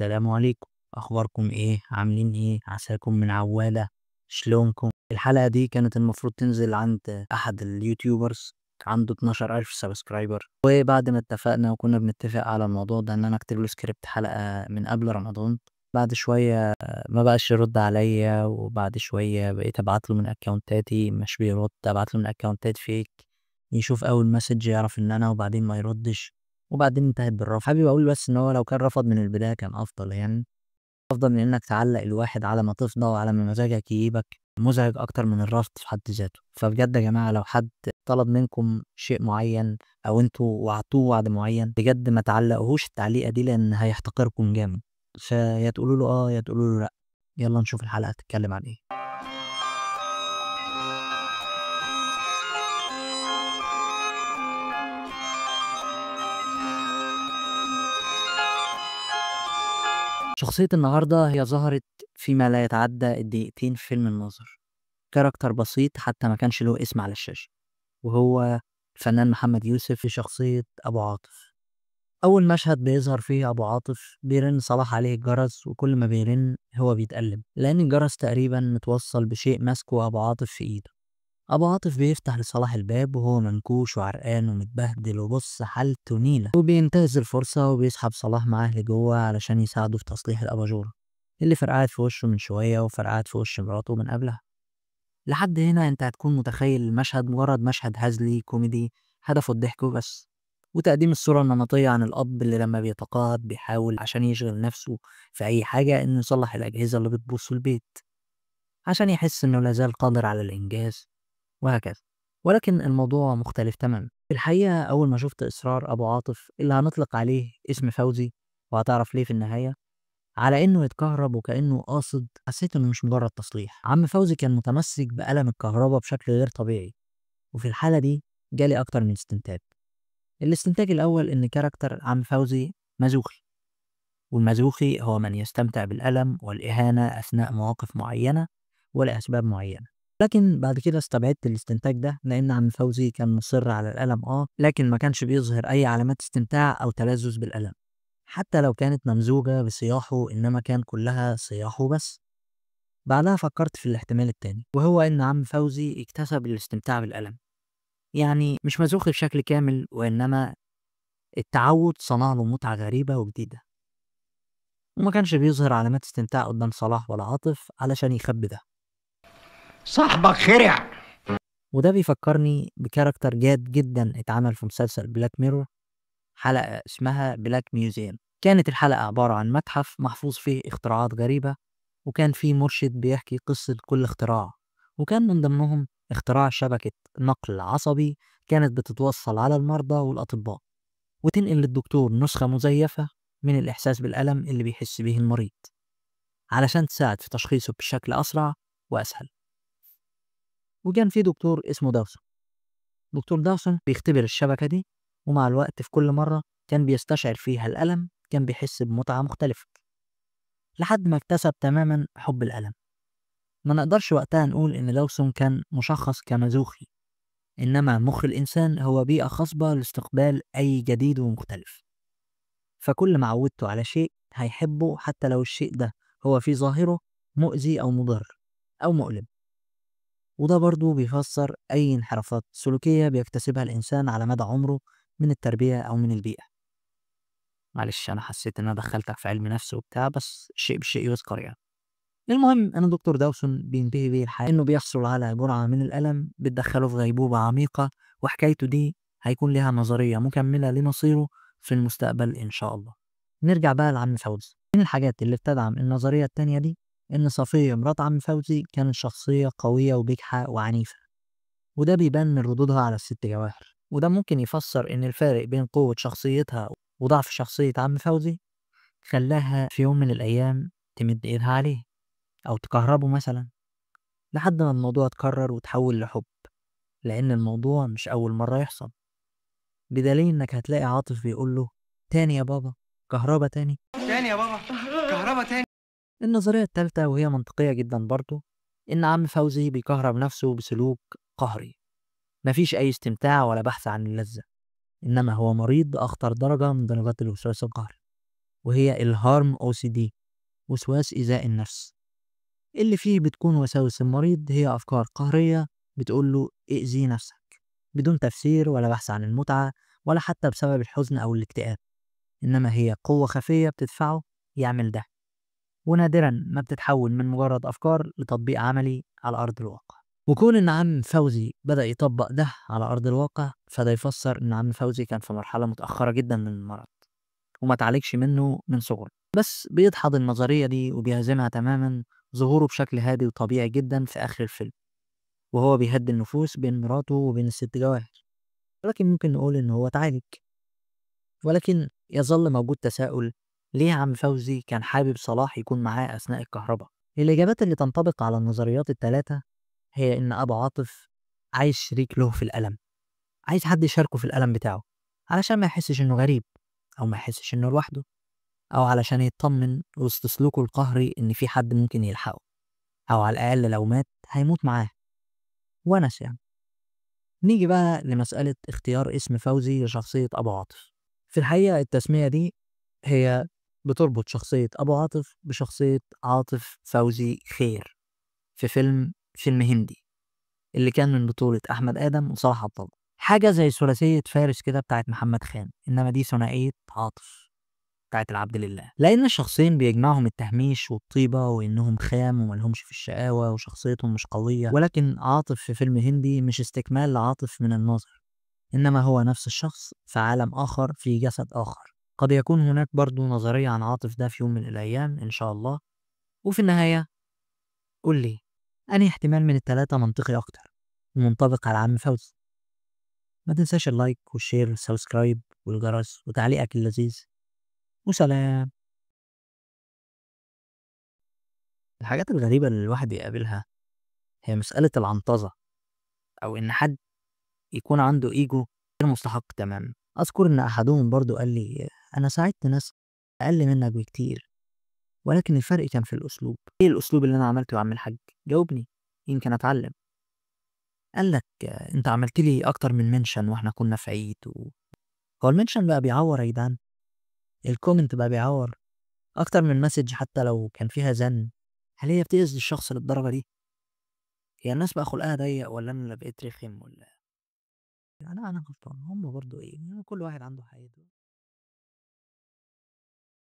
السلام عليكم، أخباركم إيه؟ عاملين إيه؟ عساكم من عوالة، شلونكم؟ الحلقة دي كانت المفروض تنزل عند أحد اليوتيوبرز عنده 12,000 سبسكرايبر، وبعد ما اتفقنا وكنا بنتفق على الموضوع ده إن أنا أكتب له سكريبت حلقة من قبل رمضان. بعد شوية ما بقاش يرد عليا، وبعد شوية بقيت أبعت له من أكونتاتي مش بيرد، أبعت له من أكونتات فيك يشوف أول مسج يعرف إن أنا وبعدين ما يردش، وبعدين انتهت بالرفض. حابب أقول بس إن هو لو كان رفض من البداية كان أفضل يعني، أفضل من إنك تعلق الواحد على ما تفضى وعلى ما مزاجك يجيبك، مزعج أكتر من الرفض في حد ذاته. فبجد يا جماعة لو حد طلب منكم شيء معين أو انتوا وعدتوه وعد معين، بجد ما تعلقوهوش التعليقة دي لأن هيحتقركم جامد، فيا تقولوا له آه يا تقولوا له لأ. يلا نشوف الحلقة هتتكلم عن إيه. شخصية النهاردة هي ظهرت فيما لا يتعدى الدقيقتين في فيلم الناظر. كاركتر بسيط حتى ما كانش له اسم على الشاشة، وهو الفنان محمد يوسف في شخصية أبو عاطف. أول مشهد بيظهر فيه أبو عاطف بيرن صلاح عليه الجرس، وكل ما بيرن هو بيتقلب لأن الجرس تقريبا متوصل بشيء ماسكه أبو عاطف في إيده. أبو عاطف بيفتح لصلاح الباب وهو منكوش وعرقان ومتبهدل وبص حالته نيلة، وبينتهز الفرصة وبيسحب صلاح معاه لجوه علشان يساعده في تصليح الأباجورة اللي فرقعت في وشه من شوية وفرقعت في وش مراته من قبلها. لحد هنا انت هتكون متخيل المشهد مجرد مشهد هزلي كوميدي هدفه الضحك وبس، وتقديم الصورة النمطية عن الأب اللي لما بيتقاعد بيحاول عشان يشغل نفسه في أي حاجة إنه يصلح الأجهزة اللي بتبوظ في البيت عشان يحس إنه لازال قادر على الإنجاز وهكذا. ولكن الموضوع مختلف تماما في الحقيقة. أول ما شفت إصرار أبو عاطف اللي هنطلق عليه اسم فوزي، وهتعرف ليه في النهاية، على إنه يتكهرب وكأنه قاصد، حسيت إنه مش مجرد تصليح. عم فوزي كان متمسك بقلم الكهرباء بشكل غير طبيعي، وفي الحالة دي جالي أكتر من استنتاج. الاستنتاج الأول إن كاركتر عم فوزي مزوخي، والمزوخي هو من يستمتع بالألم والإهانة أثناء مواقف معينة ولأسباب معينة. لكن بعد كده استبعدت الاستنتاج ده لأن عم فوزي كان مصر على الألم لكن ما كانش بيظهر أي علامات استمتاع أو تلذذ بالألم، حتى لو كانت ممزوجة بصياحه، إنما كان كلها صياحه بس. بعدها فكرت في الاحتمال التاني، وهو إن عم فوزي اكتسب الاستمتاع بالألم، يعني مش مزوخ بشكل كامل، وإنما التعود صنع له متعة غريبة وجديدة، وما كانش بيظهر علامات استمتاع قدام صلاح ولا عاطف علشان يخبي ده. صاحبك خرع. وده بيفكرني بكاركتر جاد جدا اتعمل في مسلسل بلاك ميرور، حلقة اسمها بلاك ميوزيوم. كانت الحلقة عبارة عن متحف محفوظ فيه اختراعات غريبة، وكان فيه مرشد بيحكي قصة كل اختراع، وكان من ضمنهم اختراع شبكة نقل عصبي كانت بتتوصل على المرضى والأطباء، وتنقل للدكتور نسخة مزيفة من الإحساس بالألم اللي بيحس به المريض علشان تساعد في تشخيصه بشكل أسرع وأسهل. وكان في دكتور اسمه داوسون. دكتور داوسون بيختبر الشبكة دي، ومع الوقت في كل مرة كان بيستشعر فيها الألم كان بيحس بمتعة مختلفة لحد ما اكتسب تماما حب الألم. ما نقدرش وقتها نقول إن داوسون كان مشخص كمازوخي، إنما مخ الإنسان هو بيئة خصبة لاستقبال أي جديد ومختلف، فكل ما عودته على شيء هيحبه حتى لو الشيء ده هو في ظاهره مؤذي أو مضر أو مؤلم. وده برضو بيفسر أي انحرافات سلوكية بيكتسبها الإنسان على مدى عمره من التربية أو من البيئة. معلش أنا حسيت إن أنا دخلتك في علم نفس وبتاع، بس الشيء بالشيء يذكر يعني. المهم أن دكتور داوسون بينتهي بيه الحال إنه بيحصل على جرعة من الألم بتدخله في غيبوبة عميقة، وحكايته دي هيكون لها نظرية مكملة لمصيره في المستقبل إن شاء الله. نرجع بقى لعم فوزي. من الحاجات اللي بتدعم النظرية التانية دي إن صفية مرات عم فوزي كانت شخصية قوية وبجحة وعنيفة، وده بيبان من ردودها على الست جواهر. وده ممكن يفسر إن الفارق بين قوة شخصيتها وضعف شخصية عم فوزي خلاها في يوم من الأيام تمد إيدها عليه أو تكهربه مثلا، لحد ما الموضوع اتكرر وتحول لحب، لأن الموضوع مش أول مرة يحصل، بدليل إنك هتلاقي عاطف بيقول له تاني يا بابا، كهربا تاني. تاني يا بابا، كهربا تاني. النظرية التالتة وهي منطقية جدا برضو، إن عم فوزي بيكهرب نفسه بسلوك قهري، مفيش أي استمتاع ولا بحث عن اللذة، إنما هو مريض أخطر درجة من درجات الوسواس القهري. وهي الهارم OCD، وسواس إيذاء النفس، اللي فيه بتكون وساوس المريض هي أفكار قهرية بتقول له ائذي نفسك، بدون تفسير ولا بحث عن المتعة ولا حتى بسبب الحزن أو الاكتئاب، إنما هي قوة خفية بتدفعه يعمل ده، ونادرا ما بتتحول من مجرد أفكار لتطبيق عملي على أرض الواقع. وكون إن عم فوزي بدأ يطبق ده على أرض الواقع، فده يفسر إن عم فوزي كان في مرحلة متأخرة جدا من المرض وما تعالجش منه من صغره، بس بيدحض النظرية دي وبيهزمها تماما ظهوره بشكل هادي وطبيعي جدا في آخر الفيلم، وهو بيهدي النفوس بين مراته وبين الست جواهر. ولكن ممكن نقول إن هو اتعالج، ولكن يظل موجود تساؤل: ليه عم فوزي كان حابب صلاح يكون معاه أثناء الكهرباء؟ الإجابات اللي تنطبق على النظريات الثلاثة هي إن أبو عاطف عايز شريك له في الألم، عايز حد يشاركه في الألم بتاعه علشان ما يحسش إنه غريب، أو ما يحسش إنه لوحده، أو علشان يطمن وسط سلوكه القهري إن في حد ممكن يلحقه، أو على الأقل لو مات هيموت معاه، ونس يعني. نيجي بقى لمسألة اختيار اسم فوزي لشخصية أبو عاطف. في الحقيقة التسمية دي هي بتربط شخصية أبو عاطف بشخصية عاطف فوزي خير في فيلم هندي اللي كان من بطولة أحمد آدم وصلاح عبد الله، حاجة زي ثلاثية فارس كده بتاعت محمد خان، إنما دي ثنائية عاطف بتاعت العبد لله، لأن الشخصين بيجمعهم التهميش والطيبة وإنهم خام وملهمش في الشقاوة وشخصيتهم مش قوية. ولكن عاطف في فيلم هندي مش استكمال لعاطف من النظر، إنما هو نفس الشخص في عالم آخر في جسد آخر. قد يكون هناك برضو نظرية عن عاطف ده في يوم من الأيام إن شاء الله. وفي النهاية قول لي أنهي احتمال من التلاتة منطقي أكتر ومنطبق على عم فوزي؟ ما تنساش اللايك والشير والسبسكرايب والجرس وتعليقك اللذيذ، وسلام. الحاجات الغريبة اللي الواحد يقابلها هي مسألة العنطزة، أو إن حد يكون عنده إيجو غير مستحق تماما. أذكر إن أحدهم برضو قال لي: أنا ساعدت ناس أقل منك بكتير، ولكن الفرق كان في الأسلوب. إيه الأسلوب اللي أنا عملته يا عم الحاج؟ جاوبني يمكن أتعلم. قال لك: أنت عملت لي أكتر من منشن وإحنا كنا في عيد هو المنشن بقى بيعور يا جدعان؟ الكومنت بقى بيعور أكتر من مسج حتى لو كان فيها زن؟ هل هي بتأذي الشخص للدرجة دي؟ هي الناس بقى خلقها ضيق، ولا أنا اللي بقيت رخم، ولا أنا غلطان؟ هم برضو إيه، كل واحد عنده حياته.